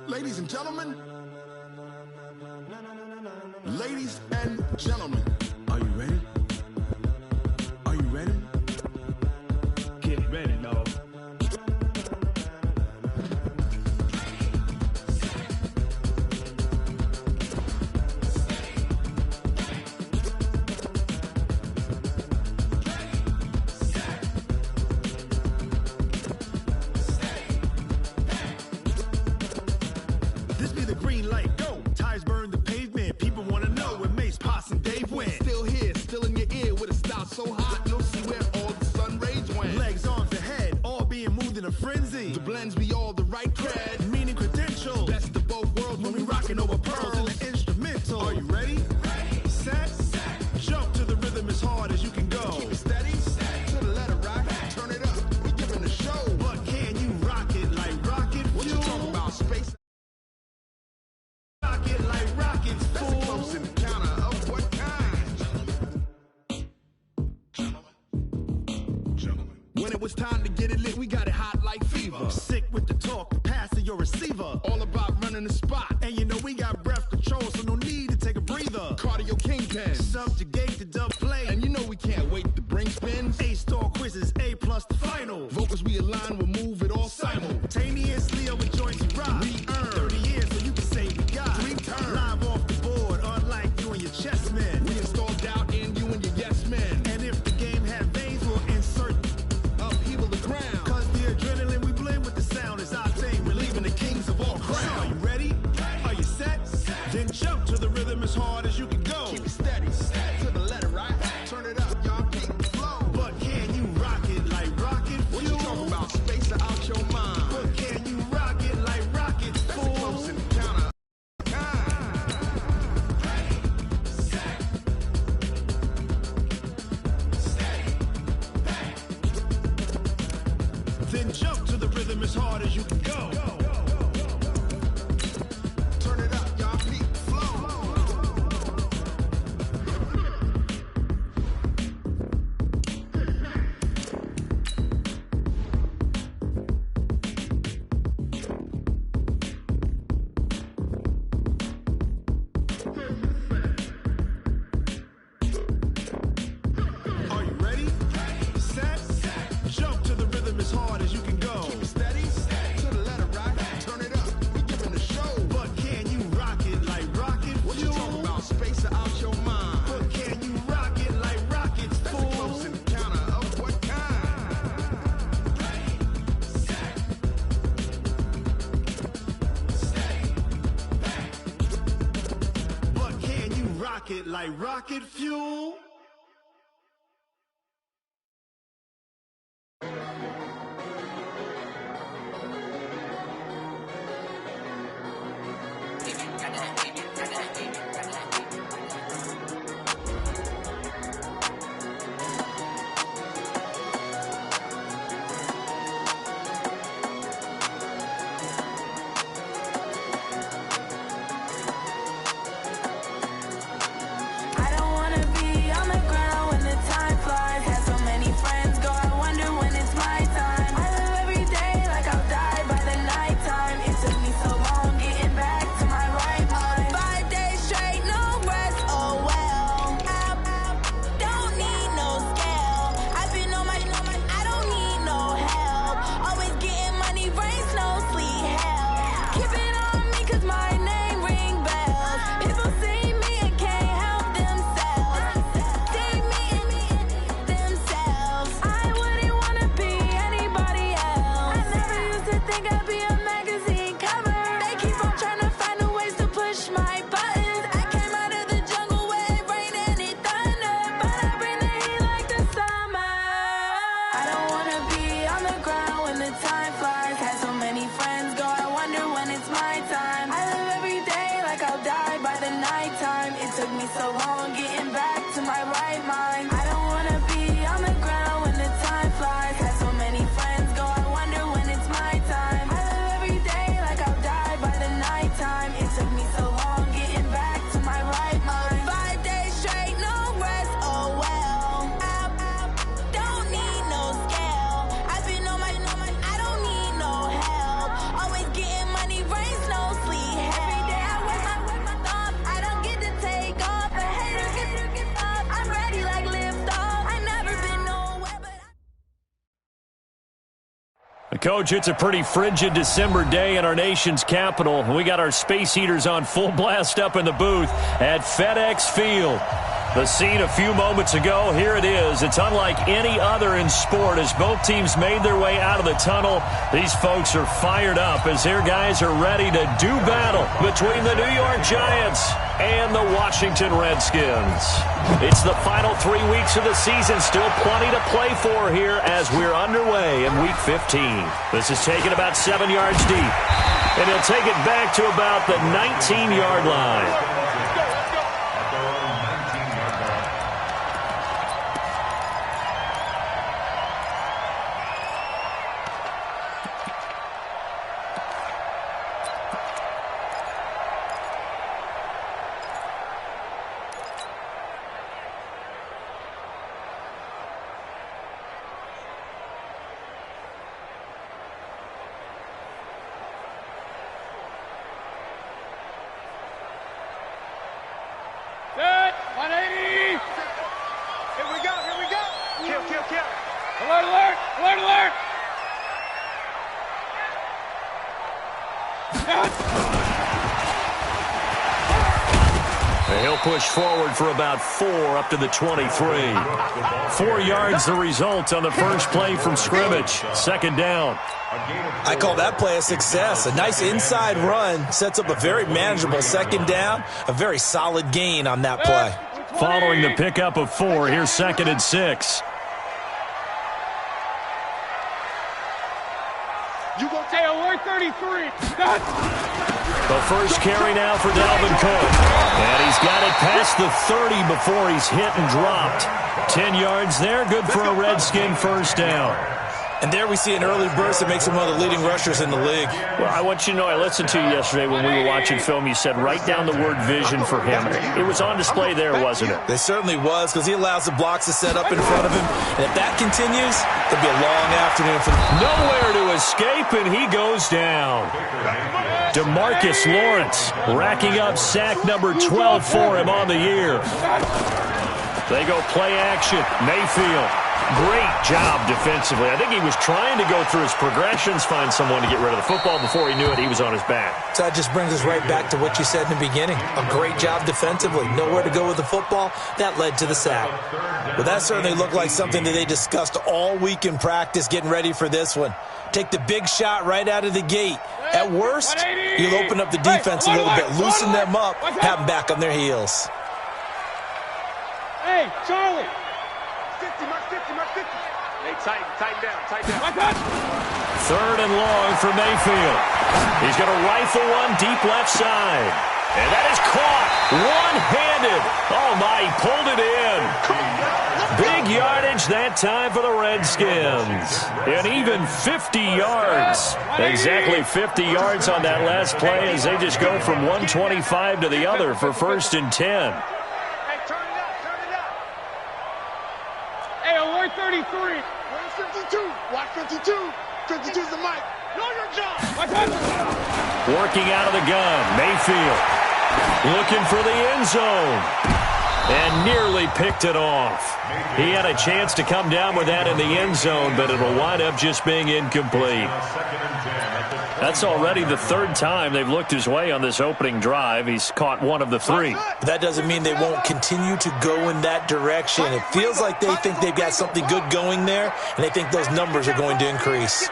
Ladies and gentlemen, ladies and gentlemen, are you ready? Are you ready? Get ready, dog. This be the green light, go! Tires burn the pavement, people wanna know where Mace, Poss, and Dave went. Still here, still in your ear, with a style so hot, you'll see where all the sun rays went. Legs, arms, and head, all being moved in a frenzy. The blends be all the right cred, meaning credentials. Best of both worlds when we rockin' over pearls in the instrumental. Are you ready? Ready. Set. Jump to the rhythm as hard as you can go. Keep it steady. To the letter rock. Turn it up. We giving the show. But can you rock it like rocket fuel? What you talking about, space? Rock it like rockets, fool. That's a close encounter of what kind? Gentlemen. When it was time to get it lit, we got it hot like fever. Sick with the talk, the pass to your receiver. All about running the spot. And you know we got breath control, so no need to take a breather. Cardio kingpin. Subjugate the dub play. And you know we can't wait to bring spins. A-star quizzes, A+ the final. Vocals we align, we'll move it all simultaneously over joints we rock. We earn 30 years so you can say we got 3 turns. Live off the board, unlike you and your chess men. We install doubt in you and your yes men. And if the game had veins, we'll insert upheaval the ground. Cause the adrenaline we blend with the sound is our thing. Relieving the kings of all crowns. So are you ready? Are you set? Then jump to the rhythm as hard as you can go. Keep it steady. To the letter right. Turn it up, y'all keep the flow. But can you rock it like rocket fuel? What you talking about? Space or out your mind? But can you rock it like rockets, fool? That's a close encounter. Then jump to the rhythm as hard as you can go. Turn it up, y'all keep the flow. Are you ready? Set. Jump to the rhythm as hard as you can go. Keep it steady. To the letter right. Turn it up. We giving the show. But can you rock it like rocket fuel? What you talking about? Space or out your mind? But can you rock it like rockets, fool? That's a close encounter of what kind? But can you rock it like rocket fuel? I don't wanna be Coach, it's a pretty frigid December day in our nation's capital. We got our space heaters on full blast up in the booth at FedEx Field. The scene a few moments ago, here it is. It's unlike any other in sport as both teams made their way out of the tunnel. These folks are fired up as their guys are ready to do battle between the New York Giants and the Washington Redskins. It's the final 3 weeks of the season. Still plenty to play for here as we're underway in Week 15. This is taken about 7 yards deep, and he'll take it back to about the 19-yard line. He'll push forward for about 4 up to the 23. 4 yards the result on the first play from scrimmage. Second down. I call that play a success. A nice inside run sets up a very manageable second down. A very solid gain on that play. Following the pickup of 4, here's 2nd and 6. You gonna take alert 33. The first carry now for Dalvin Cook. And he's got it past the 30 before he's hit and dropped. 10 yards there, good for a Redskin first down. And there we see an early burst that makes him one of the leading rushers in the league. Well, I want you to know, I listened to you yesterday when we were watching film. You said write down the word vision for him. It was on display there, wasn't it? It certainly was, because he allows the blocks to set up in front of him. And if that continues, it'll be a long afternoon for him. Nowhere to escape, and he goes down. DeMarcus Lawrence racking up sack number 12 for him on the year. They go play action. Mayfield. Great job defensively. I think he was trying to go through his progressions, find someone to get rid of the football. Before he knew it, he was on his back. So that just brings us right back to what you said in the beginning. A great job defensively. Nowhere to go with the football. That led to the sack. Well, that certainly looked like something that they discussed all week in practice getting ready for this one. Take the big shot right out of the gate. At worst, you'll open up the defense a little bit, loosen them up, have them back on their heels. Hey, Charlie. 50, mark 50, mark 50. Hey, tighten down. 3rd and long for Mayfield. He's going to rifle one deep left side. And that is caught one-handed. Oh, my, he pulled it in. Big yardage that time for the Redskins. And even 50 yards. Exactly 50 yards on that last play as they just go from 125 to the other for 1st and 10. Hey, alert 33. Where's 52? Watch 52. 52's the mic. Know your job. Working out of the gun. Mayfield looking for the end zone. And nearly picked it off. He had a chance to come down with that in the end zone, but it'll wind up just being incomplete. That's already the 3rd time they've looked his way on this opening drive. He's caught 1 of the 3. That doesn't mean they won't continue to go in that direction. It feels like they think they've got something good going there, and they think those numbers are going to increase.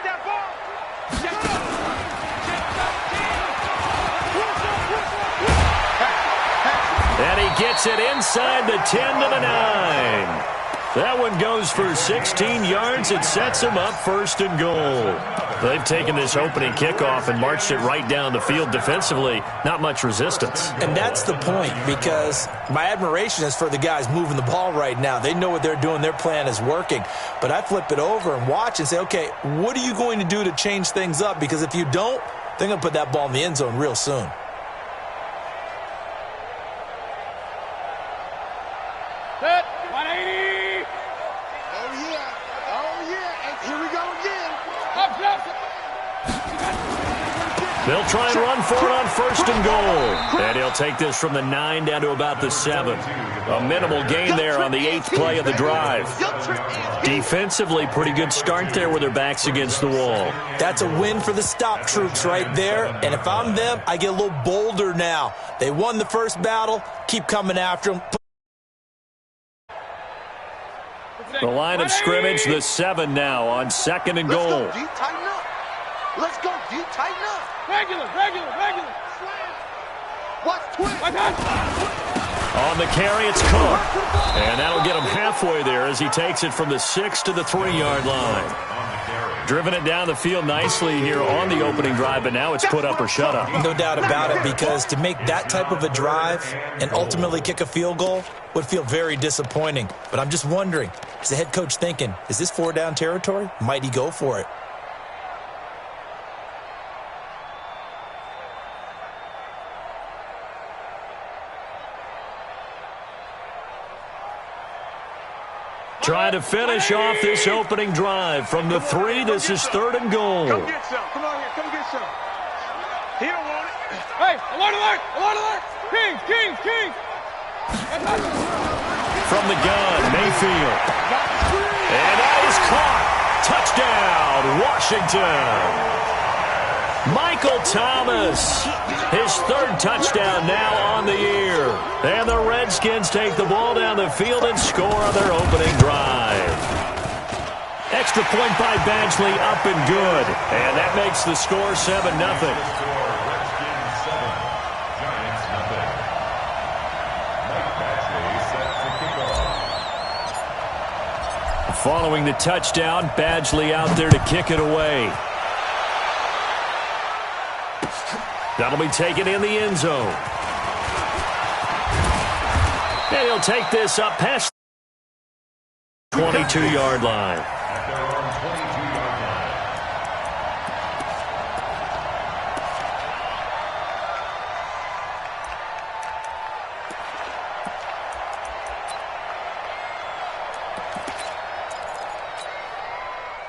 And he gets it inside the 10 to the 9. That one goes for 16 yards. It sets him up 1st and goal. They've taken this opening kickoff and marched it right down the field defensively. Not much resistance. And that's the point, because my admiration is for the guys moving the ball right now. They know what they're doing. Their plan is working. But I flip it over and watch and say, okay, what are you going to do to change things up? Because if you don't, they're going to put that ball in the end zone real soon. Set, 180. Oh, yeah. And here we go again. Up. They'll try and run for it on 1st and goal. And he'll take this from the 9 down to about the 7. A minimal gain there on the 8th play of the drive. Defensively, pretty good start there with their backs against the wall. That's a win for the stop troops right there. And if I'm them, I get a little bolder now. They won the first battle. Keep coming after them. The line of scrimmage, the 7 now on 2nd and goal. Let's go, D. Tighten up. Let's go, D. Tighten up. Regular. Watch twist. On the carry, it's Cook. And that'll get him halfway there as he takes it from the 6 to the 3-yard line. Driven it down the field nicely here on the opening drive, but now it's put up or shut up. No doubt about it, because to make that type of a drive and ultimately kick a field goal would feel very disappointing. But I'm just wondering, is the head coach thinking, is this 4-down territory? Might he go for it? Trying to finish off this opening drive. From the 3, this is 3rd and goal. Come get some. Come on here. Come get some. He don't want it. Hey, alert. Kings. From the gun, Mayfield. And that is caught. Touchdown, Washington. Michael Thomas, his 3rd touchdown now on the year. And the Redskins take the ball down the field and score on their opening drive. Extra point by Badgley, up and good. And that makes the score 7-0. Following the touchdown, Badgley out there to kick it away. That'll be taken in the end zone. And he'll take this up past the 22-yard line.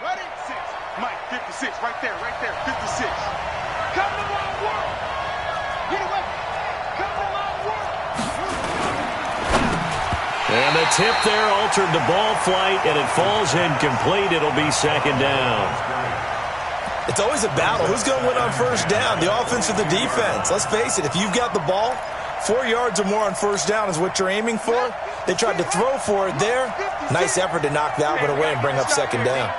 Ready? 6. Mike, 56. Right there. 56. Come to my world. Get away. Come to my world. And the tip there altered the ball flight, and it falls incomplete. It'll be 2nd down. It's always a battle. Who's going to win on 1st down, the offense or the defense? Let's face it, if you've got the ball, 4 yards or more on 1st down is what you're aiming for. They tried to throw for it there. Nice effort to knock that one away and bring up 2nd down.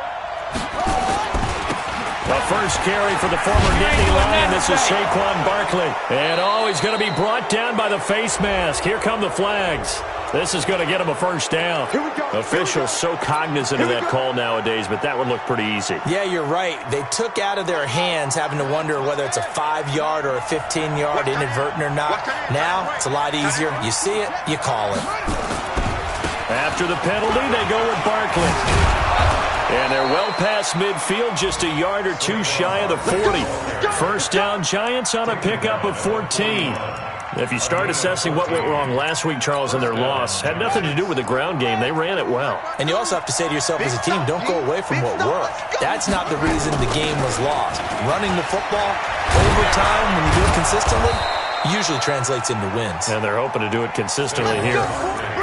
The first carry for the former Nittany Lion. This is Saquon Barkley. And he's going to be brought down by the face mask. Here come the flags. This is going to get him a 1st down. Officials so cognizant of that call nowadays, but that would look pretty easy. Yeah, you're right. They took out of their hands having to wonder whether it's a 5-yard or a 15-yard inadvertent or not. Now, it's a lot easier. You see it, you call it. After the penalty, they go with Barkley. And they're well past midfield, just a yard or 2 shy of the 40. 1st down, Giants on a pickup of 14. If you start assessing what went wrong last week, Charles, in their loss, had nothing to do with the ground game. They ran it well. And you also have to say to yourself as a team, don't go away from what worked. That's not the reason the game was lost. Running the football over time, when you do it consistently, usually translates into wins. And they're hoping to do it consistently here.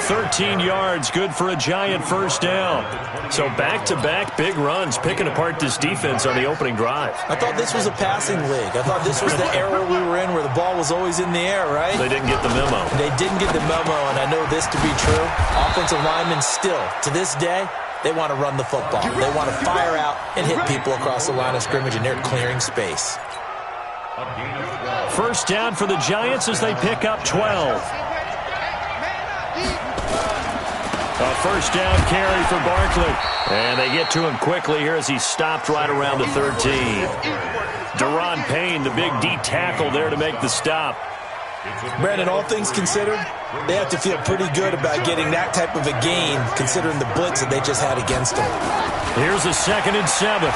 13 yards, good for a Giant 1st down. So back-to-back big runs, picking apart this defense on the opening drive. I thought this was a passing league. I thought this was the era we were in where the ball was always in the air, right? They didn't get the memo. They didn't get the memo, and I know this to be true. Offensive linemen still, to this day, they want to run the football. They want to fire out and hit people across the line of scrimmage, and they're clearing space. 1st down for the Giants as they pick up 12. A 1st down carry for Barkley. And they get to him quickly here as he stopped right around the 13. Deron Payne, the big D tackle there to make the stop. Brandon, all things considered, they have to feel pretty good about getting that type of a gain considering the blitz that they just had against them. Here's a 2nd and 7.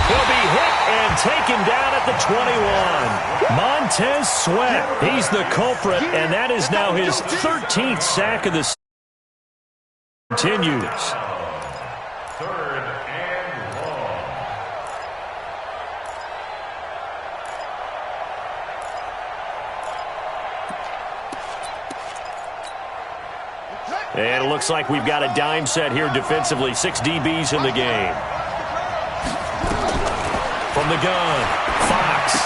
He'll be hit and taken down at the 21. Montez Sweat, he's the culprit, and that is now his 13th sack of the season. Continues. 3rd and long. And it looks like we've got a dime set here defensively. 6 DBs in the game. From the gun, Fox.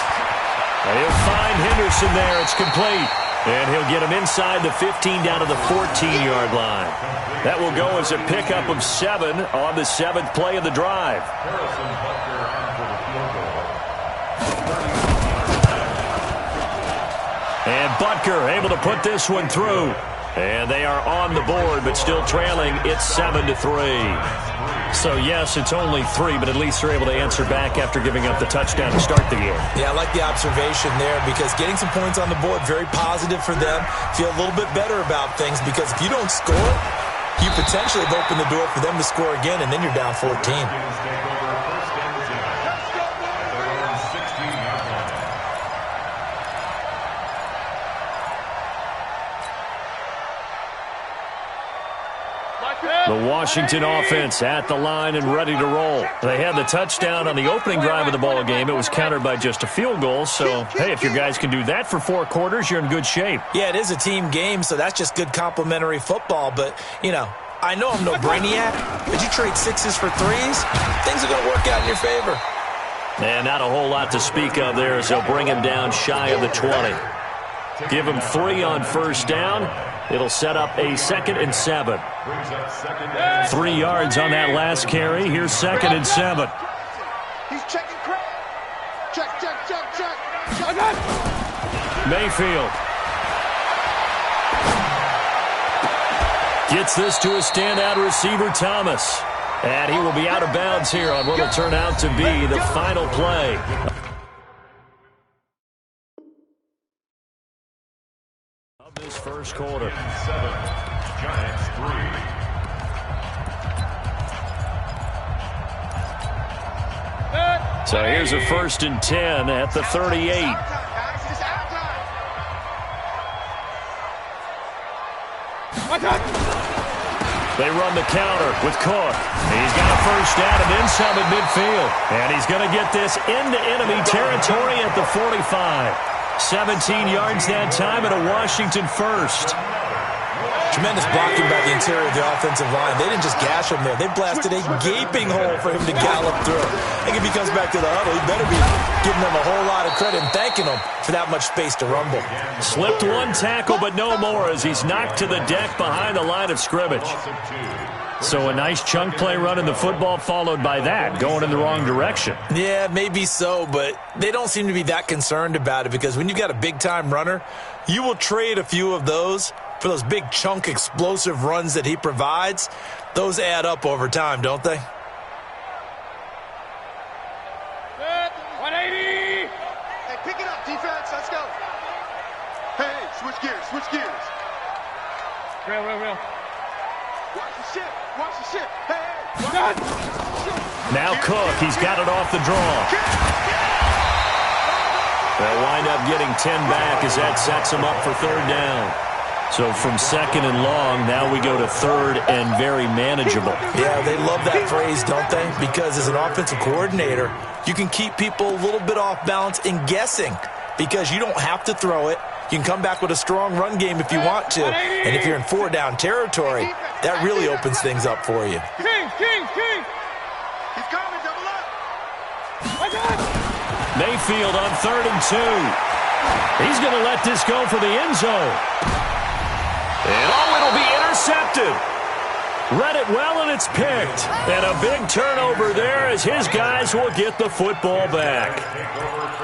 And he'll find Henderson there. It's complete. And he'll get him inside the 15 down to the 14-yard line. That will go as a pickup of 7 on the 7th play of the drive. And Butker able to put this one through. And they are on the board, but still trailing. It's 7-3. So, yes, it's only 3, but at least they're able to answer back after giving up the touchdown to start the game. Yeah, I like the observation there because getting some points on the board, very positive for them. Feel a little bit better about things because if you don't score, you potentially have opened the door for them to score again, and then you're down 14. The Washington offense at the line and ready to roll. They had the touchdown on the opening drive of the ball game. It was countered by just a field goal. So, hey, if your guys can do that for 4 quarters, you're in good shape. Yeah, it is a team game, so that's just good complimentary football. But, you know, I know I'm no brainiac, but you trade 6s for 3s, things are going to work out in your favor. And not a whole lot to speak of there as they'll bring him down shy of the 20. Give him 3 on first down. It'll set up a 2nd and 7. 3 yards on that last carry. Here's 2nd and 7. He's checking crap. Check. Mayfield gets this to a standout receiver, Thomas. And he will be out of bounds here on what will turn out to be the final play. This first quarter. 7, Giants 3. So here's a 1st and 10 at the 38. They run the counter with Cook. He's got a first down and then some at midfield. And he's going to get this into enemy territory at the 45. 17 yards that time and a Washington first. Tremendous blocking by the interior of the offensive line. They didn't just gash him there. They blasted a gaping hole for him to gallop through. I think if he comes back to the huddle, he better be giving them a whole lot of credit and thanking them for that much space to rumble. Slipped 1 tackle, but no more as he's knocked to the deck behind the line of scrimmage. So a nice chunk play running the football followed by that, going in the wrong direction. Yeah, maybe so, but they don't seem to be that concerned about it because when you've got a big-time runner, you will trade a few of those for those big chunk explosive runs that he provides. Those add up over time, don't they? 180! Hey, pick it up, defense. Let's go. Hey, switch gears. Real. Watch the ship. Hey. Now Cook, he's got it off the draw. They'll wind up getting 10 back as that sets him up for 3rd down. So from 2nd and long, now we go to 3rd and very manageable. Yeah, they love that phrase, don't they? Because as an offensive coordinator, you can keep people a little bit off balance and guessing because you don't have to throw it. You can come back with a strong run game if you want to. And if you're in 4-down territory, that really opens things up for you. King. He's coming, double up. Mayfield on 3rd and 2. He's going to let this go for the end zone. And it'll be intercepted. Read it well, and it's picked. And a big turnover there as his guys will get the football back.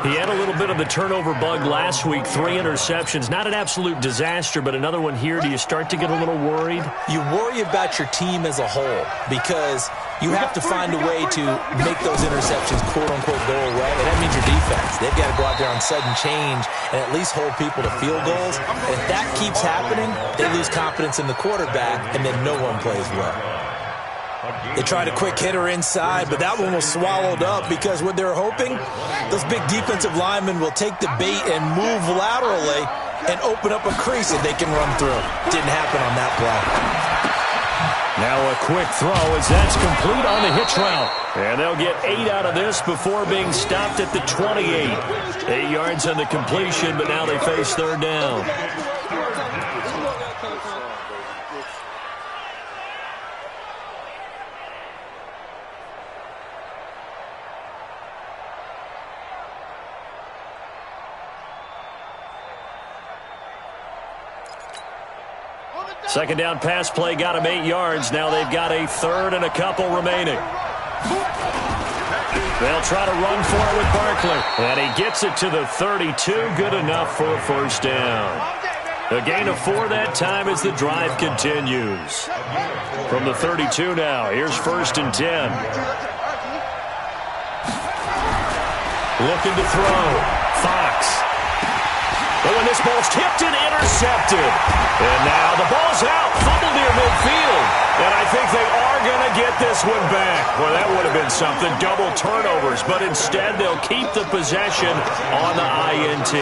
He had a little bit of the turnover bug last week, 3 interceptions. Not an absolute disaster, but another one here. Do you start to get a little worried? You worry about your team as a whole because you have to find a way to make those interceptions, quote-unquote, go away. And that means your defense. They've got to go out there on sudden change and at least hold people to field goals. And if that keeps happening, they lose confidence in the quarterback, and then no one plays well. They tried a quick hitter inside, but that one was swallowed up because what they're hoping, those big defensive linemen will take the bait and move laterally and open up a crease that they can run through. Didn't happen on that play. Now a quick throw as that's complete on the hitch route. And they'll get 8 out of this before being stopped at the 28. 8 yards on the completion, but now they face 3rd down. Second down pass play got him 8 yards. Now they've got a third and a couple remaining. They'll try to run for it with Barkley. And he gets it to the 32. Good enough for a first down. A gain of 4 that time as the drive continues. From the 32 now, here's first and 10. Looking to throw. Fox. But when this ball's tipped and intercepted. And now the ball's out. Fumble near midfield. And I think they are going to get this one back. Well, that would have been something. Double turnovers. But instead, they'll keep the possession on the INT.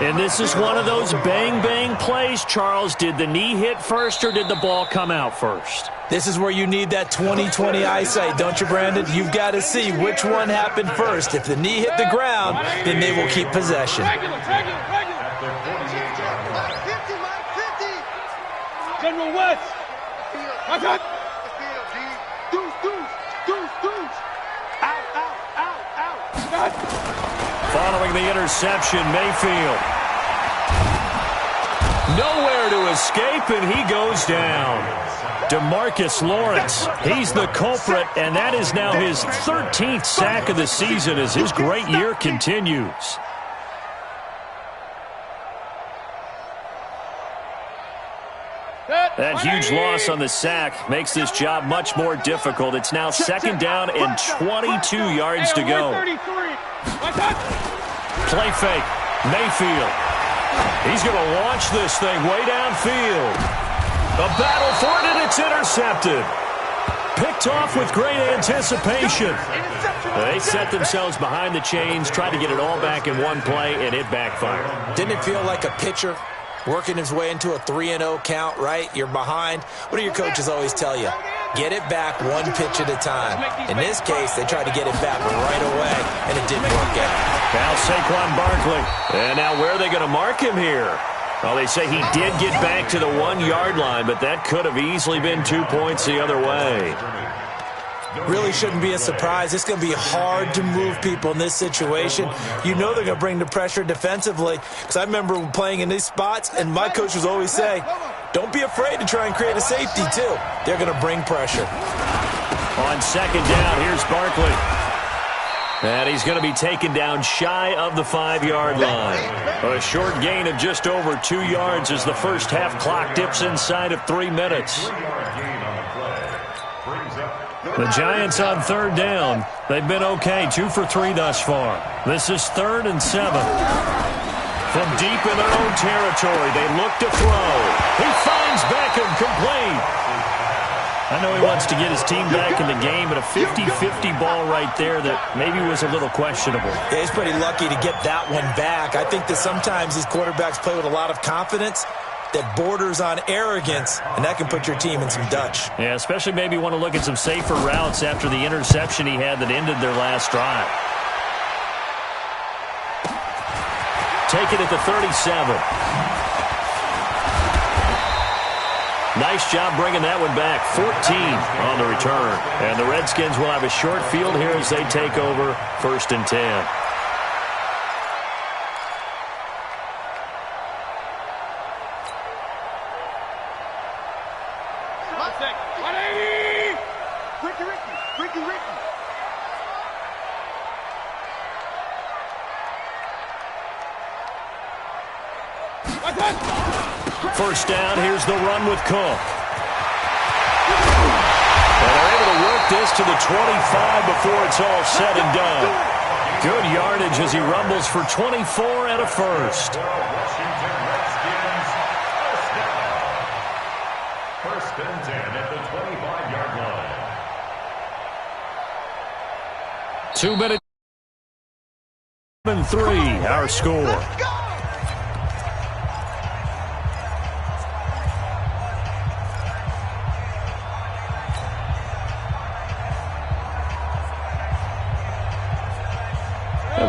And this is one of those bang-bang plays, Charles. Did the knee hit first or did the ball come out first? This is where you need that 20/20 eyesight, don't you, Brandon? You've got to see which one happened first. If the knee hit the ground, then they will keep possession. General West. Watch out. Following the interception, Mayfield. Nowhere to escape, and he goes down. DeMarcus Lawrence, he's the culprit, and that is now his 13th sack of the season as his great year continues. That huge loss on the sack makes this job much more difficult. It's now second down and 22 yards to go. Play fake. Mayfield. He's going to launch this thing way downfield. A battle for it, and it's intercepted. Picked off with great anticipation. They set themselves behind the chains, tried to get it all back in one play, and it backfired. Didn't it feel like a pitcher working his way into a 3-0 count, right? You're behind. What do your coaches always tell you? Get it back one pitch at a time. In this case, they tried to get it back right away, and it didn't work out. Now Saquon Barkley. And now where are they going to mark him here? Well, they say he did get back to the 1-yard line, but that could have easily been 2 points the other way. Really shouldn't be a surprise. It's going to be hard to move people in this situation. You know they're going to bring the pressure defensively. Because I remember playing in these spots, and my coaches always say, don't be afraid to try and create a safety, too. They're going to bring pressure. On second down, here's Barkley. And he's going to be taken down shy of the 5-yard line. A short gain of just over 2 yards as the first half clock dips inside of 3 minutes. The Giants on third down. They've been okay, 2 for 3 thus far. This is 3rd and 7. From deep in their own territory, they look to throw. He finds Beckham complete. I know he wants to get his team back in the game, but a 50-50 ball right there that maybe was a little questionable. Yeah, he's pretty lucky to get that one back. I think that sometimes these quarterbacks play with a lot of confidence that borders on arrogance, and that can put your team in some Dutch. Yeah, especially maybe want to look at some safer routes after the interception he had that ended their last drive. Take it at the 37. Nice job bringing that one back. 14 on the return. And the Redskins will have a short field here as they take over 1st and 10. First down, here's the run with Cook. And they're able to work this to the 25 before it's all said and done. Good yardage as he rumbles for 24 and a first. First and 10 at the 25-yard line. 2 minutes and 3, our score.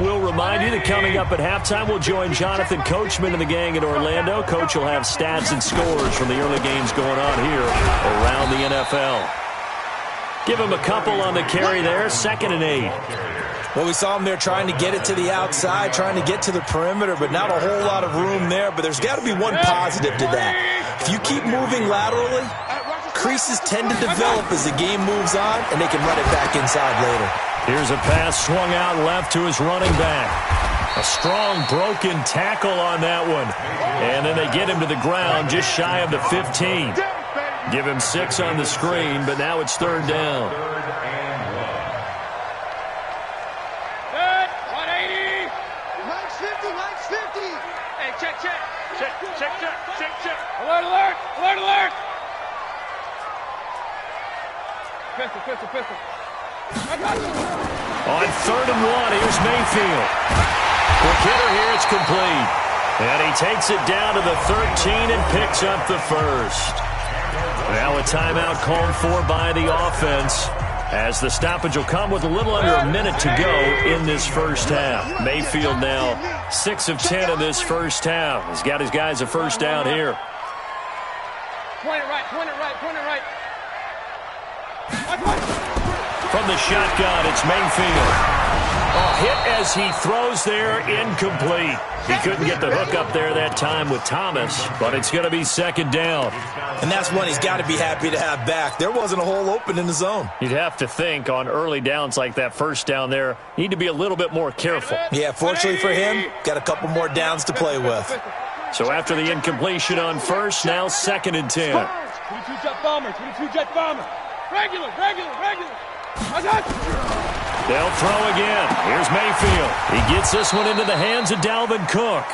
We'll remind you that coming up at halftime, we'll join Jonathan Coachman and the gang in Orlando. Coach will have stats and scores from the early games going on here around the NFL. Give him a couple on the carry there, 2nd and 8. Well, we saw him there trying to get it to the outside, trying to get to the perimeter, but not a whole lot of room there. But there's got to be one positive to that. If you keep moving laterally, creases tend to develop as the game moves on, and they can run it back inside later. Here's a pass swung out left to his running back. A strong broken tackle on that one. And then they get him to the ground just shy of the 15. Give him 6 on the screen, but now it's 3rd down. Alert! Pistol. On 3rd and 1, here's Mayfield. Quick hitter here, it's complete. And he takes it down to the 13 and picks up the first. Now a timeout called for by the offense, as the stoppage will come with a little under a minute to go in this first half. Mayfield now 6 of 10 in this first half. He's got his guys a first down here. Point it right. From the shotgun, it's Mayfield. Hit as he throws there, incomplete. He couldn't get the hook up there that time with Thomas, but it's going to be 2nd down. And that's one he's got to be happy to have back. There wasn't a hole open in the zone. You'd have to think on early downs like that first down there, you need to be a little bit more careful. Yeah, fortunately for him, got a couple more downs to play with. So after the incompletion on first, now 2nd and 10. 22 jet bomber. Regular. They'll throw again. Here's Mayfield. He gets this one into the hands of Dalvin Cook.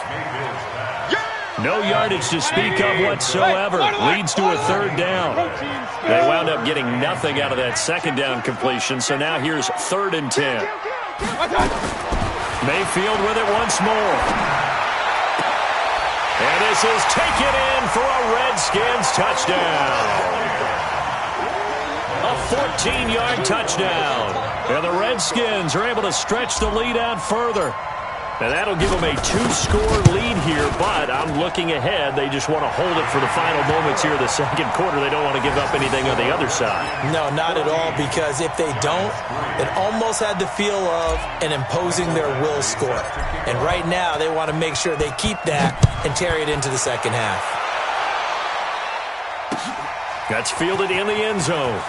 No yardage to speak of whatsoever. Leads to a 3rd down. They wound up getting nothing out of that 2nd down completion, so now here's 3rd and 10. Mayfield with it once more. And this is taken in for a Redskins touchdown. A 14-yard touchdown. And the Redskins are able to stretch the lead out further. And that'll give them a 2-score lead here, but I'm looking ahead. They just want to hold it for the final moments here of the 2nd quarter. They don't want to give up anything on the other side. No, not at all, because if they don't, it almost had the feel of an imposing their will score. And right now, they want to make sure they keep that and carry it into the 2nd half. That's fielded in the end zone.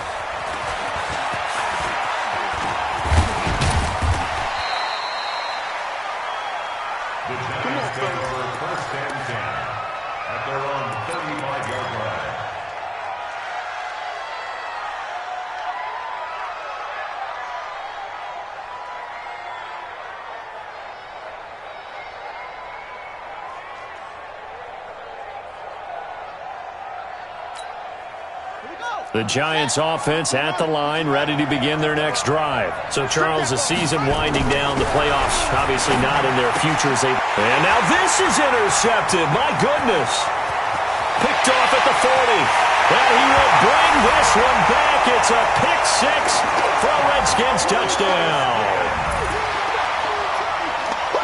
The Giants offense at the line, ready to begin their next drive. So, Charles, the season winding down, the playoffs obviously not in their futures. And now this is intercepted. My goodness. Picked off at the 40. And he will bring this one back. It's a pick 6 for a Redskins touchdown.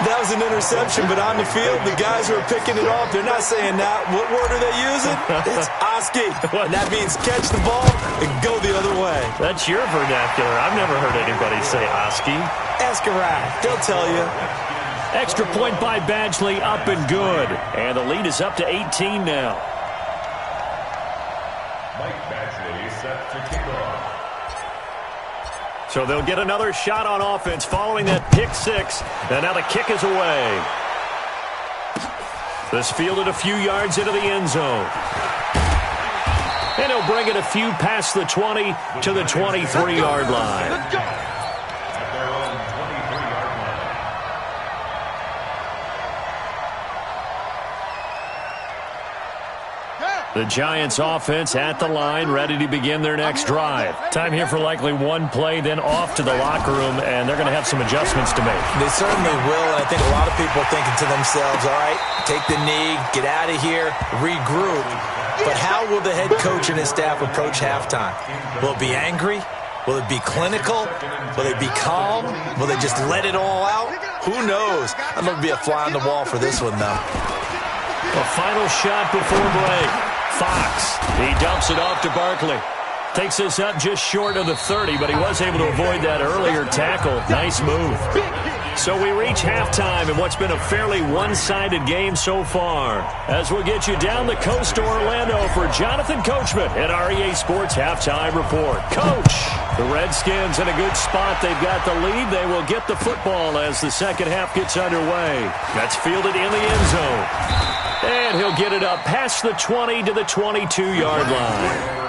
That was an interception, but on the field, the guys who are picking it off, they're not saying that. What word are they using? It's Oski. And that means catch the ball and go the other way. That's your vernacular. I've never heard anybody say Oski. Ask around. They'll tell you. Extra point by Badgley, up and good. And the lead is up to 18 now. Mike Badgley set to kick off. So they'll get another shot on offense following that pick 6. And now the kick is away. This fielded a few yards into the end zone. And he'll bring it a few past the 20 to the 23-yard line. At their own 23-yard line. The Giants offense at the line, ready to begin their next drive. Time here for likely one play, then off to the locker room, and they're going to have some adjustments to make. They certainly will, and I think a lot of people are thinking to themselves, all right, take the knee, get out of here, regroup. But how will the head coach and his staff approach halftime? Will it be angry? Will it be clinical? Will they be calm? Will they just let it all out? Who knows? I'm going to be a fly on the wall for this one, though. A final shot before break. Fox, he dumps it off to Barkley. Takes this up just short of the 30, but he was able to avoid that earlier tackle. Nice move. So we reach halftime in what's been a fairly one-sided game so far. As we'll get you down the coast to Orlando for Jonathan Coachman at our EA Sports Halftime Report. Coach, the Redskins in a good spot. They've got the lead. They will get the football as the second half gets underway. That's fielded in the end zone. And he'll get it up past the 20 to the 22-yard line.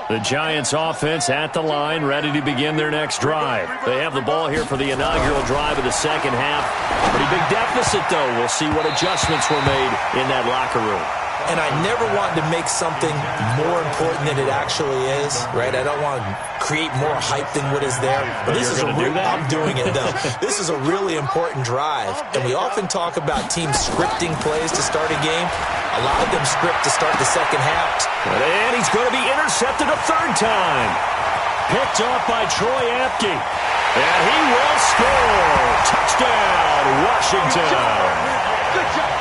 The Giants offense at the line, ready to begin their next drive. They have the ball here for the inaugural drive of the second half. Pretty big deficit, though. We'll see what adjustments were made in that locker room. And I never want to make something more important than it actually is, right? I don't want to create more hype than what is there. But this is I'm doing it, though. This is a really important drive. And we often talk about teams scripting plays to start a game. A lot of them script to start the second half. And he's going to be intercepted a third time. Picked off by Troy Apke. And he will score. Touchdown, Washington. Good job.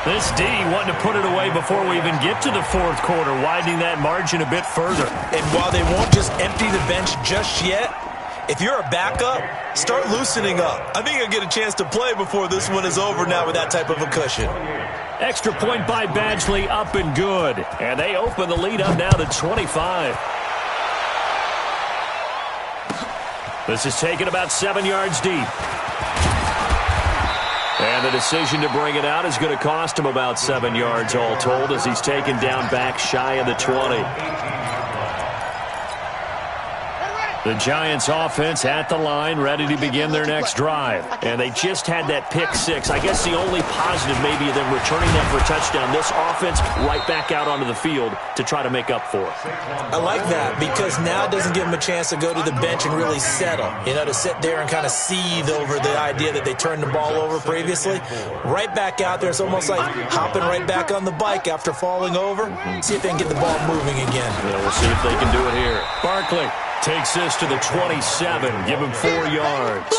This D wanting to put it away before we even get to the fourth quarter, widening that margin a bit further. And while they won't just empty the bench just yet, if you're a backup, start loosening up. I think you'll get a chance to play before this one is over now with that type of a cushion. Extra point by Badgley, up and good. And they open the lead up now to 25. This is taken about 7 yards deep. And the decision to bring it out is going to cost him about 7 yards all told as he's taken down back shy of the 20. The Giants offense at the line, ready to begin their next drive. And they just had that pick six. I guess the only positive maybe of them returning that for a touchdown. This offense right back out onto the field to try to make up for it. I like that because now it doesn't give them a chance to go to the bench and really settle. You know, to sit there and kind of seethe over the idea that they turned the ball over previously. Right back out there. It's almost like hopping right back on the bike after falling over. See if they can get the ball moving again. Yeah, we'll see if they can do it here. Barkley takes this to the 27, give him 4 yards.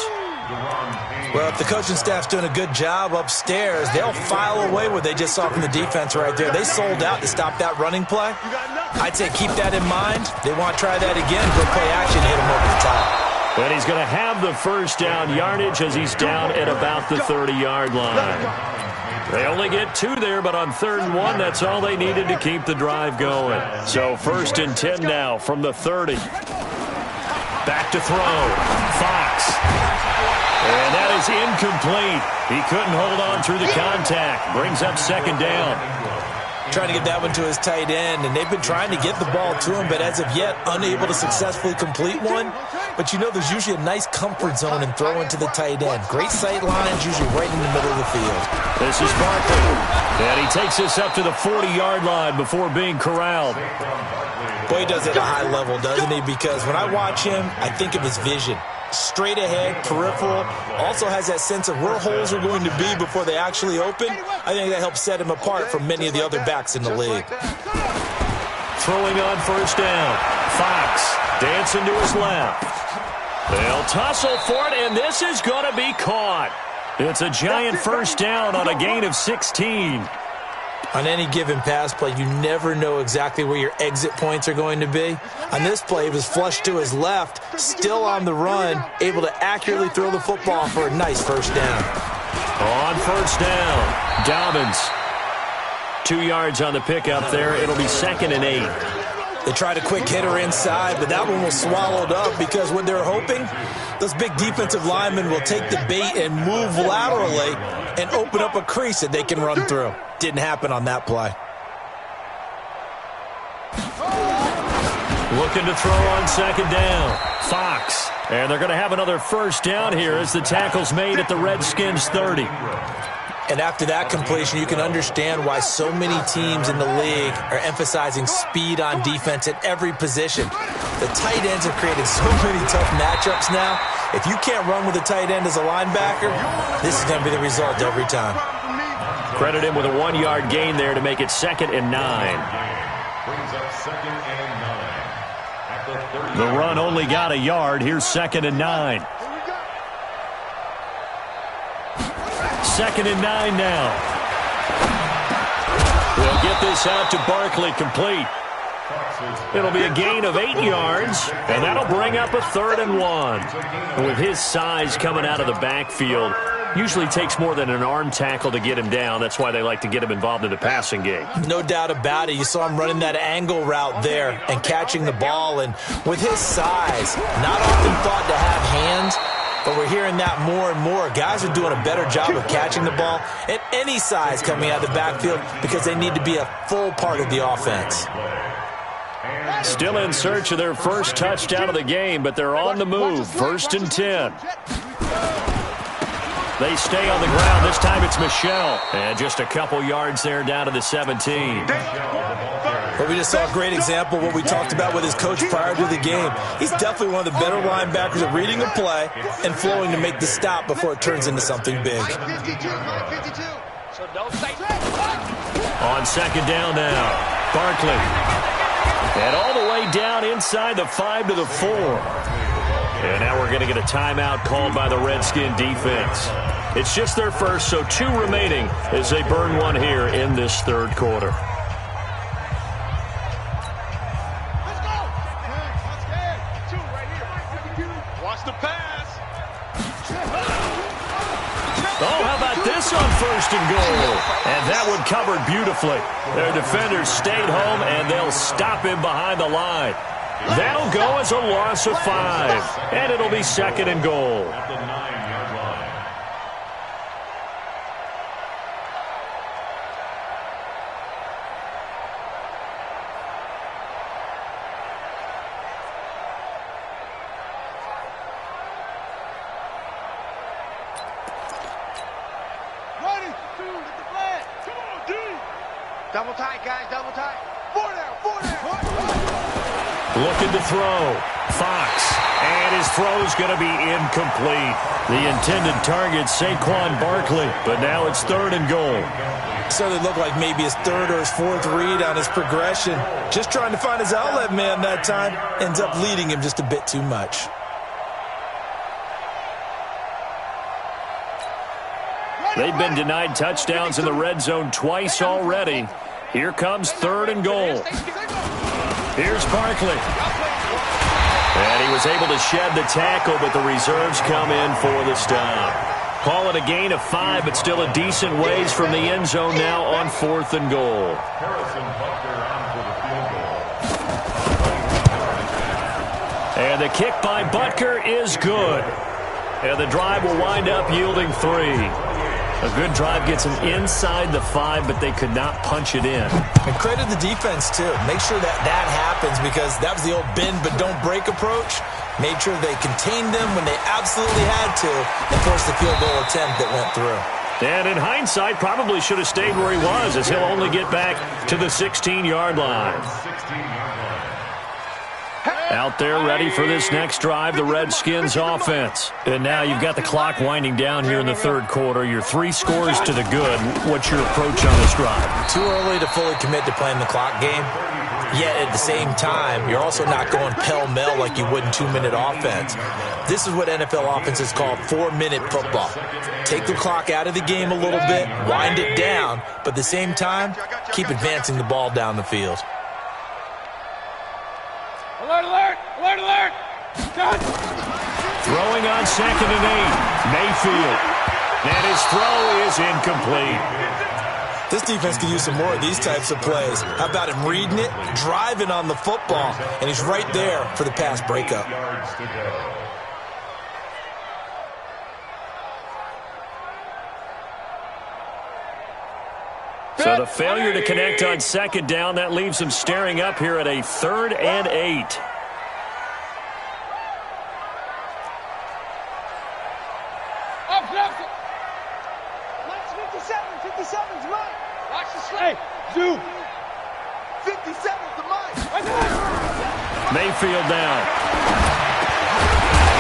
Well, if the coaching staff's doing a good job upstairs, they'll file away what they just saw from the defense right there. They sold out to stop that running play. I'd say keep that in mind. They want to try that again, go play action, hit him over the top. But he's going to have the first down yardage as he's down at about the 30-yard line. They only get 2 there, but on 3rd and 1, that's all they needed to keep the drive going. So 1st and 10 now from the 30. Back to throw. Fox. And that is incomplete. He couldn't hold on through the contact. Brings up 2nd down. Trying to get that one to his tight end, and they've been trying to get the ball to him, but as of yet, unable to successfully complete one. But you know there's usually a nice comfort zone in throwing to the tight end. Great sight lines, usually right in the middle of the field. This is Barkley. And he takes this up to the 40-yard line before being corralled. Boy, he does it at a high level, doesn't he? Because when I watch him, I think of his vision. Straight ahead, peripheral, also has that sense of where holes are going to be before they actually open. I think that helps set him apart from many of the other backs in the league. Throwing on 1st down. Fox dancing to his left. They'll tussle for it, and this is going to be caught. It's a giant 1st down on a gain of 16. On any given pass play, you never know exactly where your exit points are going to be. On this play, he was flushed to his left, still on the run, able to accurately throw the football for a nice 1st down. On 1st down, Dobbins. 2 yards on the pickup there. It'll be 2nd and 8. They tried a quick hitter inside, but that one was swallowed up because what they're hoping, those big defensive linemen will take the bait and move laterally and open up a crease that they can run through. Didn't happen on that play. Looking to throw on 2nd down. Fox. And they're going to have another 1st down here as the tackle's made at the Redskins 30. And after that completion, you can understand why so many teams in the league are emphasizing speed on defense at every position. The tight ends have created so many tough matchups now. If you can't run with a tight end as a linebacker, this is going to be the result every time. Credit him with a 1-yard gain there to make it 2nd and 9. Brings up 2nd and 9. At the 30. The run only got a yard. Here's 2nd and 9. 2nd and 9 now. They'll get this out to Barkley, complete. It'll be a gain of 8 yards, and that'll bring up a 3rd and 1. And with his size coming out of the backfield, usually takes more than an arm tackle to get him down. That's why they like to get him involved in the passing game. No doubt about it. You saw him running that angle route there and catching the ball. And with his size, not often thought to have hands, but we're hearing that more and more. Guys are doing a better job of catching the ball at any size coming out of the backfield because they need to be a full part of the offense. Still in search of their first touchdown of the game, but they're on the move. 1st and 10. They stay on the ground. This time it's Michel. And just a couple yards there down to the 17. But we just saw a great example of what we talked about with his coach prior to the game. He's definitely one of the better linebackers at reading a play and flowing to make the stop before it turns into something big. On 2nd down now, Barkley. And all the way down inside the 5 to the 4. And now we're going to get a timeout called by the Redskin defense. It's just their first, so 2 remaining as they burn one here in this 3rd quarter. Let's go. Two right here. Watch the pass. Oh, how about this on 1st and goal? And that one covered beautifully. Their defenders stayed home, and they'll stop him behind the line. That'll go as a loss of 5, and it'll be 2nd and goal. At the 9-yard line. Ready, two, get the flag. Come on, D. Double tight, guys, double tight. 4 down, 4 down. Looking to throw. Fox. And his throw's going to be incomplete. The intended target, Saquon Barkley. But now it's 3rd and goal. So it looked like maybe his 3rd or his 4th read on his progression. Just trying to find his outlet man that time. Ends up leading him just a bit too much. They've been denied touchdowns in the red zone twice already. Here comes 3rd and goal. Here's Barkley. And he was able to shed the tackle, but the reserves come in for the stop. Call it a gain of 5, but still a decent ways from the end zone now on 4th and goal. And the kick by Butker is good. And the drive will wind up yielding 3. A good drive gets them inside the 5, but they could not punch it in. And credit the defense, too. Make sure that happens because that was the old bend but don't break approach. Made sure they contained them when they absolutely had to and forced the field goal attempt that went through. And in hindsight, probably should have stayed where he was as he'll only get back to the 16-yard line. Out there ready for this next drive, the Redskins offense. And now you've got the clock winding down here in the 3rd quarter. You're 3 scores to the good. What's your approach on this drive? Too early to fully commit to playing the clock game. Yet at the same time, you're also not going pell-mell like you would in 2-minute offense. This is what NFL offenses call 4-minute football. Take the clock out of the game a little bit, wind it down, but at the same time, keep advancing the ball down the field. Alert, alert, alert, alert. Touch. Throwing on 2nd and 8. Mayfield. And his throw is incomplete. This defense could use some more of these types of plays. How about him reading it, driving on the football, and he's right there for the pass breakup. So the failure to connect on 2nd down, that leaves them staring up here at a 3rd and 8. Up, left. 57's mine. Watch the slate. Zoom. 57's the mine. Right there. Mayfield down.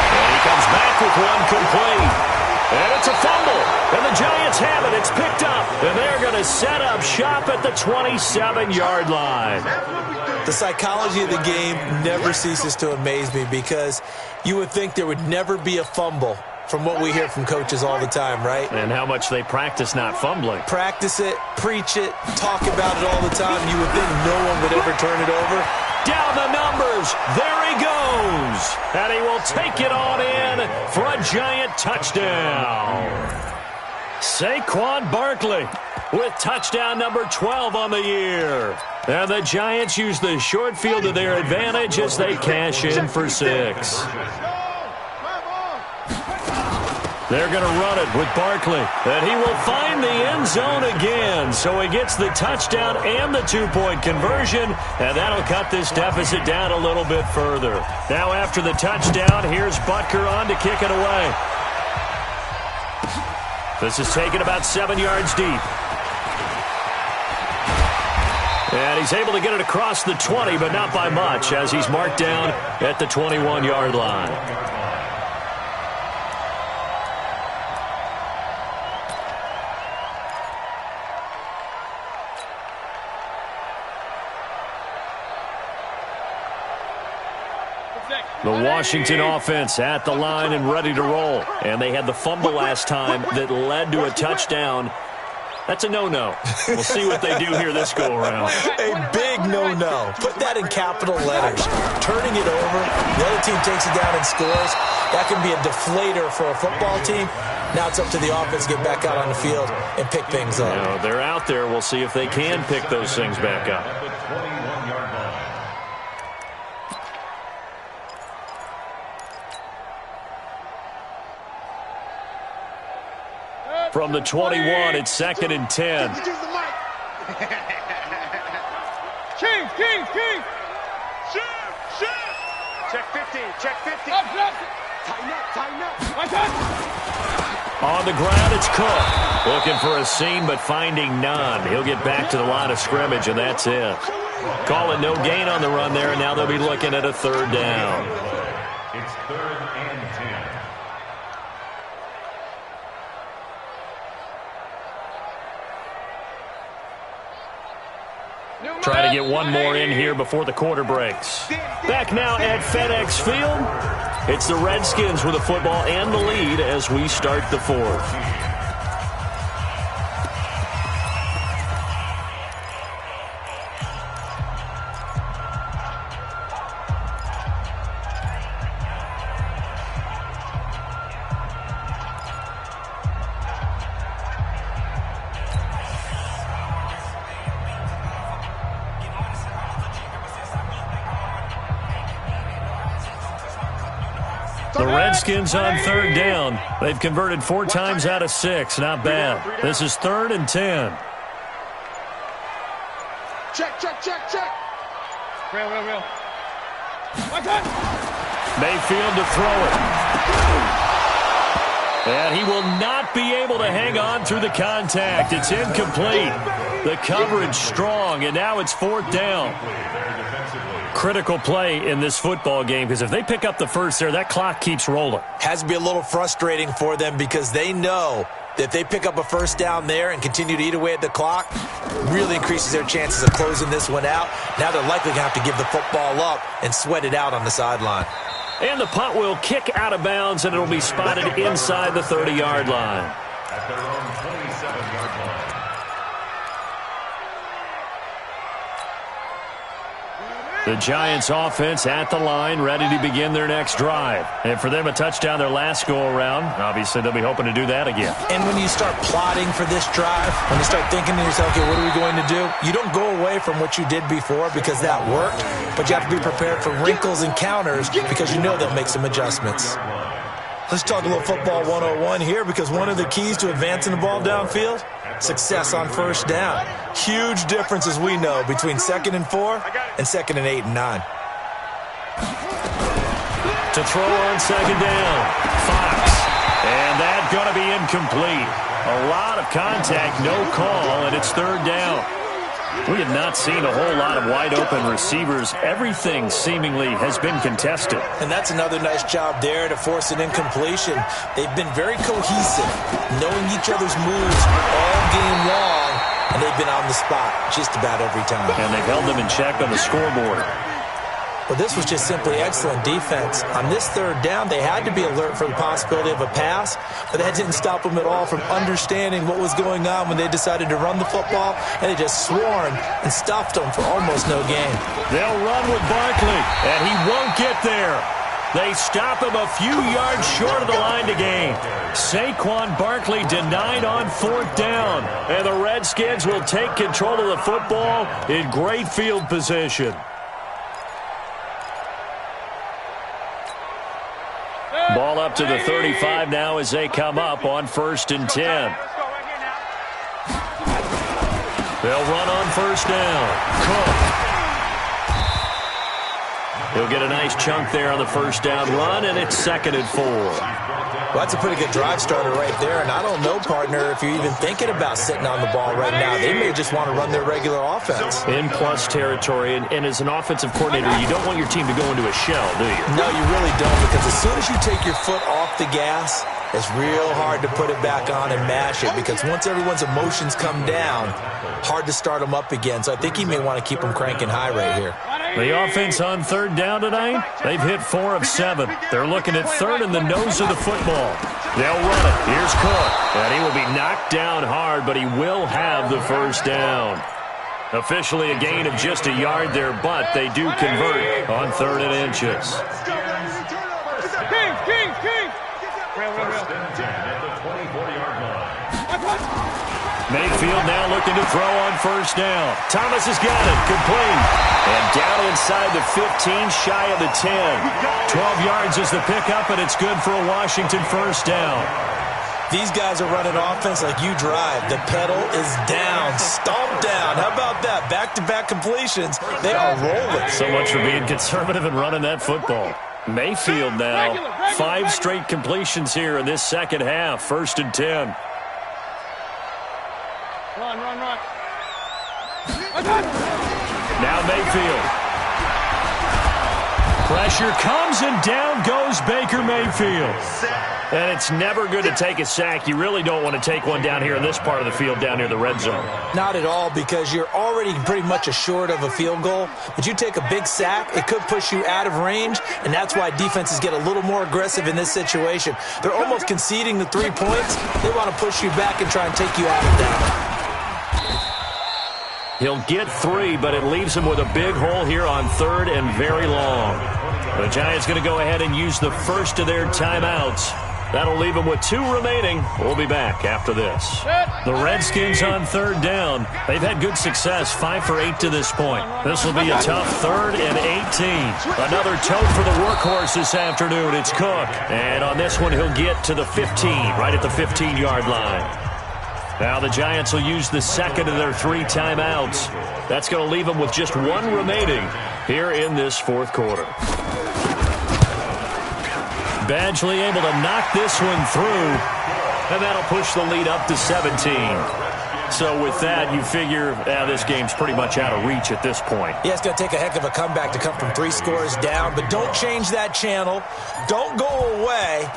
And he comes back with one complete. And it's a fumble. And the Giants have it. It's picked up. And they're going to set up shop at the 27-yard line. The psychology of the game never ceases to amaze me because you would think there would never be a fumble from what we hear from coaches all the time, right? And how much they practice not fumbling. Practice it, preach it, talk about it all the time. You would think no one would ever turn it over. Down the numbers. There he goes. And he will take it on in for a giant touchdown. Saquon Barkley with touchdown number 12 on the year. And the Giants use the short field to their advantage as they cash in for 6. They're going to run it with Barkley. And he will find the end zone again. So he gets the touchdown and the 2-point conversion. And that'll cut this deficit down a little bit further. Now after the touchdown, here's Butker on to kick it away. This is taken about 7 yards deep. And he's able to get it across the 20, but not by much, as he's marked down at the 21-yard line. The Washington offense at the line and ready to roll. And they had the fumble last time that led to a touchdown. That's a no-no. We'll see what they do here this go-around. A big no-no. Put that in capital letters. Turning it over, the other team takes it down and scores. That can be a deflator for a football team. Now it's up to the offense to get back out on the field and pick things up. You know, they're out there. We'll see if they can pick those things back up. From the 21, it's 2nd and 10. Kings. Check 50, check 50. Tighten up. On the ground, it's Cook. Looking for a seam, but finding none. He'll get back to the line of scrimmage, and that's it. Call it no gain on the run there, and now they'll be looking at a 3rd down. It's 3rd and 10. Try to get one more in here before the quarter breaks. Back now at FedEx Field. It's the Redskins with the football and the lead as we start the 4th. The Redskins on 3rd down. They've converted 4 times out of 6. Not bad. This is 3rd and 10. Check. Real. Mayfield to throw it. And he will not be able to hang on through the contact. It's incomplete. The coverage strong, and now it's 4th down. Critical play in this football game, because if they pick up the first there, that clock keeps rolling. Has to be a little frustrating for them because they know that if they pick up a first down there and continue to eat away at the clock, really increases their chances of closing this one out. Now they're likely going to have to give the football up and sweat it out on the sideline. And the punt will kick out of bounds, and it'll be spotted inside the 30-yard line. At their own 27-yard line. The Giants offense at the line, ready to begin their next drive. And for them, a touchdown their last go-around. Obviously, they'll be hoping to do that again. And when you start plotting for this drive, when you start thinking to yourself, okay, what are we going to do? You don't go away from what you did before because that worked, but you have to be prepared for wrinkles and counters because you know they'll make some adjustments. Let's talk a little football 101 here because one of the keys to advancing the ball downfield, success on first down. Huge difference, as we know, between 2nd and 4 and 2nd and 8 and 9. To throw on 2nd down, Fox. And that's going to be incomplete. A lot of contact, no call, and it's 3rd down. We have not seen a whole lot of wide-open receivers. Everything seemingly has been contested. And that's another nice job there to force an incompletion. They've been very cohesive, knowing each other's moves all game long, and they've been on the spot just about every time. And they've held them in check on the scoreboard. Well, this was just simply excellent defense. On this third down, they had to be alert for the possibility of a pass, but that didn't stop them at all from understanding what was going on when they decided to run the football, and they just swarmed and stuffed them for almost no gain. They'll run with Barkley, and he won't get there. They stop him a few yards short of the line to gain. Saquon Barkley denied on fourth down, and the Redskins will take control of the football in great field position. Ball up to the 35 now as they come up on 1st and 10. They'll run on first down. Cook. He'll get a nice chunk there on the first down run, and it's 2nd and 4. Well, that's a pretty good drive starter right there, and I don't know, partner, if you're even thinking about sitting on the ball right now. They may just want to run their regular offense. In plus territory, and as an offensive coordinator, you don't want your team to go into a shell, do you? No, you really don't, because as soon as you take your foot off the gas, it's real hard to put it back on and mash it, because once everyone's emotions come down, hard to start them up again. So I think he may want to keep them cranking high right here. The offense on third down tonight, they've hit 4 of 7. They're looking at third in the nose of the football. They'll run it. Here's Cook. And he will be knocked down hard, but he will have the first down. Officially a gain of just a yard there, but they do convert on 3rd and inches. First and 10 at the 24-yard line. Mayfield now looking to throw on first down. Thomas has got it. Complete. And down inside the 15, shy of the 10. 12 yards is the pickup, and it's good for a Washington first down. These guys are running offense like you drive. The pedal is down. Stomp down. How about that? Back-to-back completions. They are rolling. So much for being conservative and running that football. Mayfield now. 5 straight completions here in this second half. 1st and 10. Run. Now Mayfield. Pressure comes, and down goes Baker Mayfield. And it's never good to take a sack. You really don't want to take one down here in this part of the field, down near the red zone. Not at all, because you're already pretty much assured of a field goal. But you take a big sack, it could push you out of range, and that's why defenses get a little more aggressive in this situation. They're almost conceding the 3 points. They want to push you back and try and take you out of that. He'll get 3, but it leaves him with a big hole here on 3rd and very long. The Giants going to go ahead and use the first of their timeouts. That'll leave them with 2 remaining. We'll be back after this. The Redskins on 3rd down. They've had good success, 5 for 8 to this point. This will be a tough 3rd and 18. Another tote for the workhorse this afternoon. It's Cook. And on this one, he'll get to the 15, right at the 15-yard line. Now the Giants will use the second of their 3 timeouts. That's going to leave them with just 1 remaining here in this 4th quarter. Badgley able to knock this one through, and that'll push the lead up to 17. So with that, you figure this game's pretty much out of reach at this point. Yeah, it's going to take a heck of a comeback to come from 3 scores down, but don't change that channel. Don't go away.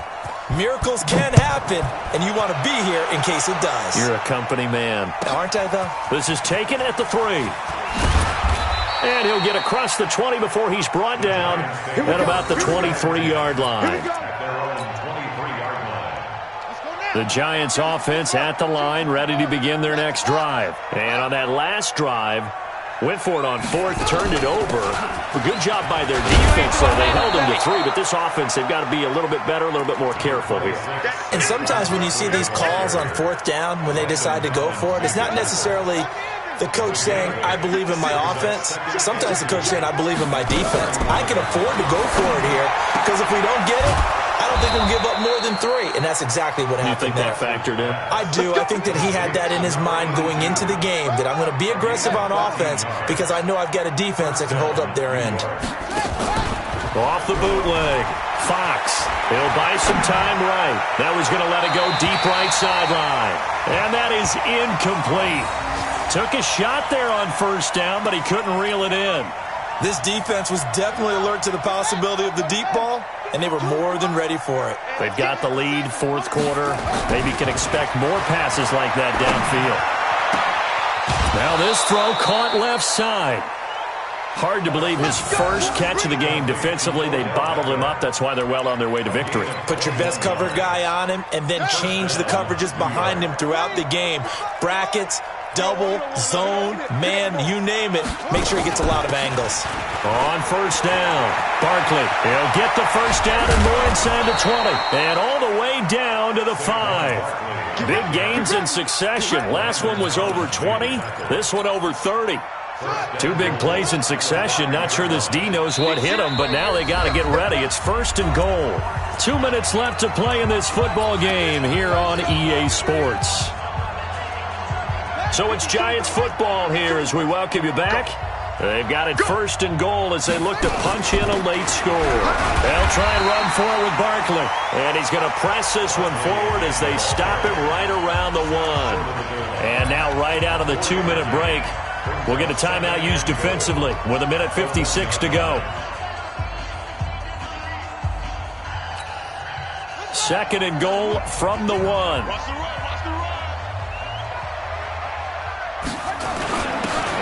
Miracles can happen, and you want to be here in case it does. You're a company man. Aren't I, though? This is taken at the 3. And he'll get across the 20 before he's brought down at about the 23-yard line. The Giants offense at the line, ready to begin their next drive. And on that last drive, went for it on 4th, turned it over. A good job by their defense, though. They held them to 3, but this offense, they've got to be a little bit better, a little bit more careful here. And sometimes when you see these calls on 4th down, when they decide to go for it, it's not necessarily the coach saying, I believe in my offense. Sometimes the coach saying, I believe in my defense. I can afford to go for it here, because if we don't get it, I don't think we'll give up more than 3, and that's exactly what happened there. You think that factored in? I do. I think that he had that in his mind going into the game, that I'm going to be aggressive on offense because I know I've got a defense that can hold up their end. Off the bootleg. Fox. He'll buy some time right. That was going to let it go deep right sideline. And that is incomplete. Took a shot there on first down, but he couldn't reel it in. This defense was definitely alert to the possibility of the deep ball, and they were more than ready for it. They've got the lead, 4th quarter. Maybe can expect more passes like that downfield. Now this throw caught left side. Hard to believe his first catch of the game defensively. They bottled him up. That's why they're well on their way to victory. Put your best cover guy on him and then change the coverages behind him throughout the game. Brackets, double, zone, man, you name it. Make sure he gets a lot of angles. On first down, Barkley. He'll get the first down and more inside the 20. And all the way down to the 5. Big gains in succession. Last one was over 20. This one over 30. 2 big plays in succession. Not sure this D knows what hit him, but now they got to get ready. It's first and goal. 2 minutes left to play in this football game here on EA Sports. So it's Giants football here as we welcome you back. They've got it first and goal as they look to punch in a late score. They'll try and run for it with Barkley. And he's going to press this one forward as they stop him right around the 1. And now right out of the 2-minute break, we'll get a timeout used defensively with 1:56 to go. Second and goal from the 1.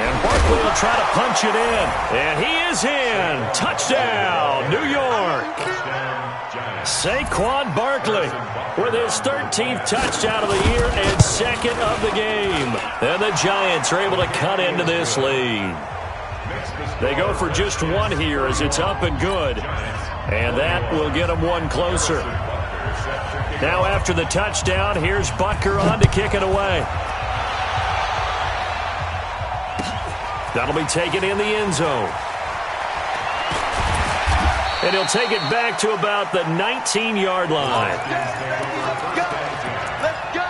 And Barkley will try to punch it in. And he is in. Touchdown, New York. Saquon Barkley with his 13th touchdown of the year and second of the game. And the Giants are able to cut into this lead. They go for just 1 here as it's up and good. And that will get them 1 closer. Now after the touchdown, here's Butker on to kick it away. That'll be taken in the end zone. And he'll take it back to about the 19-yard line. Let's go.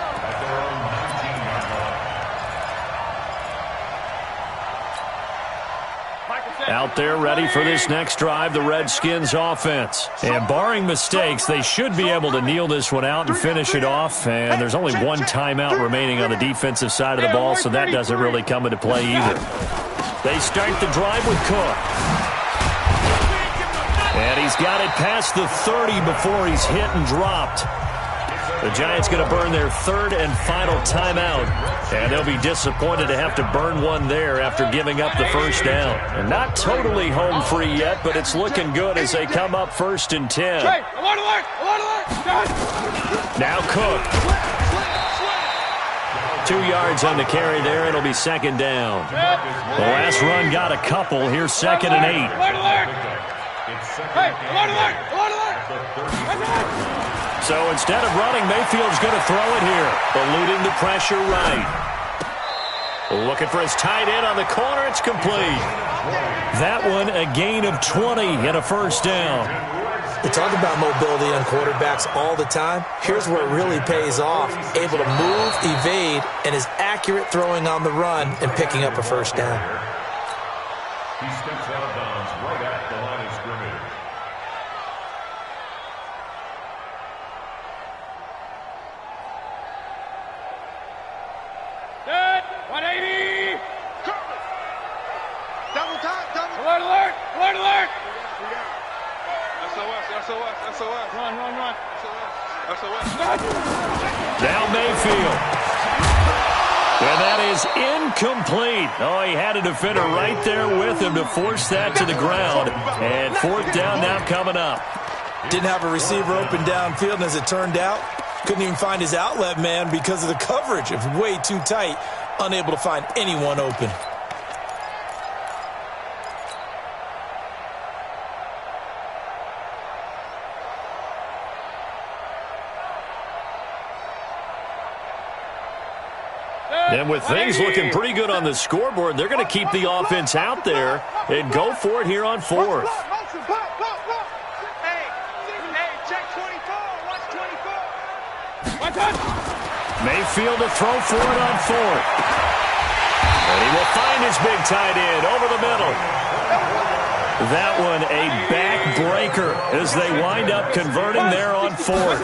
Out there ready for this next drive, the Redskins offense. And barring mistakes, they should be able to kneel this one out and finish it off. And there's only 1 timeout remaining on the defensive side of the ball, so that doesn't really come into play either. They start the drive with Cook. And he's got it past the 30 before he's hit and dropped. The Giants going to burn their 3rd and final timeout. And they'll be disappointed to have to burn one there after giving up the first down. And not totally home free yet, but it's looking good as they come up 1st and 10. Now Cook. 2 yards on the carry there. It'll be 2nd down. The last run got a couple. Here's 2nd and 8. So instead of running, Mayfield's going to throw it here. Eluding the pressure right. Looking for his tight end on the corner. It's complete. That one a gain of 20 and a first down. We talk about mobility on quarterbacks all the time. Here's where it really pays off. Able to move, evade, and is accurate throwing on the run and picking up a first down. He steps out of bounds right at the line of scrimmage. Good. 180. Double time. Double. Alert, alert. Alert, alert. SOS. Run. SOS. Now Mayfield. And that is incomplete. Oh, he had a defender right there with him to force that to the ground. And 4th down now coming up. Didn't have a receiver open downfield, and as it turned out, couldn't even find his outlet man because of the coverage. It was way too tight, unable to find anyone open. And with things looking pretty good on the scoreboard, they're going to keep the offense out there and go for it here on 4th. Hey, check 24. Watch 24. Mayfield to throw for it on 4th. And he will find his big tight end over the middle. That one a backbreaker as they wind up converting there on 4th.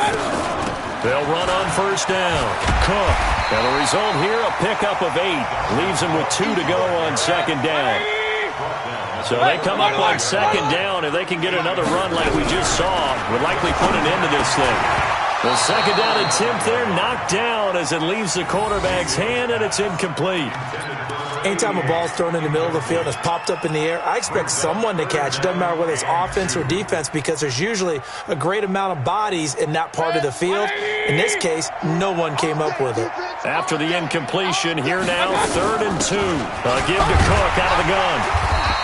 They'll run on first down. Cook. And the result here, a pickup of 8. Leaves them with 2 to go on 2nd down. So they come up on 2nd down. If they can get another run like we just saw, would likely put an end to this thing. The 2nd down attempt there knocked down as it leaves the quarterback's hand, and it's incomplete. Anytime a ball's thrown in the middle of the field and it's popped up in the air, I expect someone to catch it. Doesn't matter whether it's offense or defense, because there's usually a great amount of bodies in that part of the field. In this case, no one came up with it. After the incompletion, here now, 3rd and 2. A give to Cook out of the gun.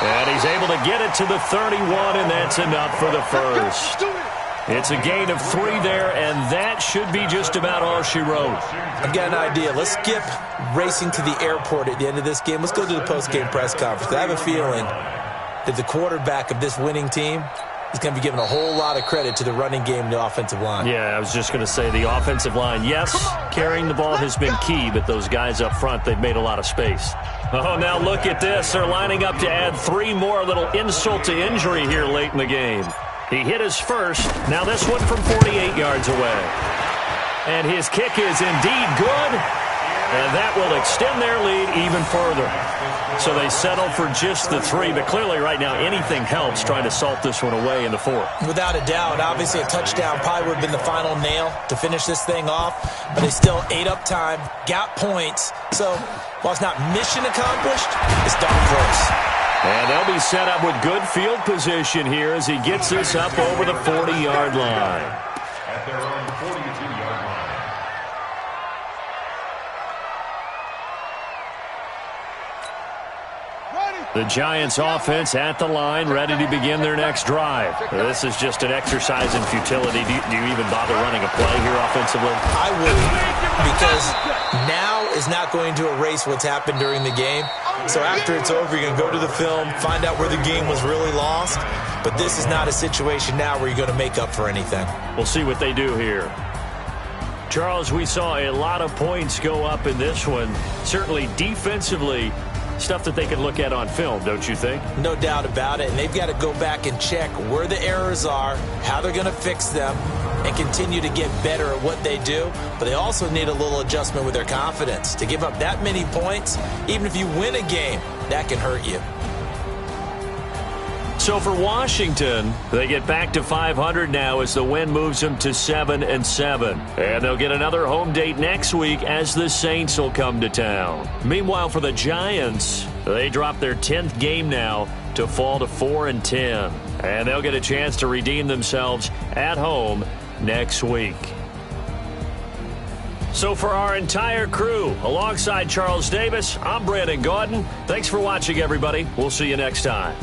And he's able to get it to the 31, and that's enough for the first. It's a gain of 3 there, and that should be just about all she wrote. I've got an idea. Let's skip racing to the airport at the end of this game. Let's go to the post-game press conference. I have a feeling that the quarterback of this winning team is going to be given a whole lot of credit to the running game and the offensive line. Yeah, I was just going to say the offensive line, yes, carrying the ball has been key, but those guys up front, they've made a lot of space. Oh, now look at this. They're lining up to add 3 more, a little insult to injury here late in the game. He hit his first. Now this one from 48 yards away. And his kick is indeed good. And that will extend their lead even further. So they settle for just the 3. But clearly right now anything helps trying to salt this one away in the 4th. Without a doubt. Obviously a touchdown probably would have been the final nail to finish this thing off. But they still ate up time, got points. So while it's not mission accomplished, it's darn close. And they'll be set up with good field position here as he gets this up over the 40-yard line. At their own 42-yard line. The Giants offense at the line, ready to begin their next drive. This is just an exercise in futility. Do you even bother running a play here offensively? I wouldn't, because now is not going to erase what's happened during the game. So after it's over, you're going to go to the film, find out where the game was really lost. But this is not a situation now where you're going to make up for anything. We'll see what they do here. Charles, we saw a lot of points go up in this one. Certainly defensively, stuff that they can look at on film, don't you think? No doubt about it. And they've got to go back and check where the errors are, how they're going to fix them, and continue to get better at what they do. But they also need a little adjustment with their confidence. To give up that many points, even if you win a game, that can hurt you. So for Washington, they get back to 500 now as the win moves them to 7-7. And they'll get another home date next week as the Saints will come to town. Meanwhile, for the Giants, they drop their 10th game now to fall to 4-10. And they'll get a chance to redeem themselves at home next week. So for our entire crew, alongside Charles Davis, I'm Brandon Gaudin. Thanks for watching, everybody. We'll see you next time.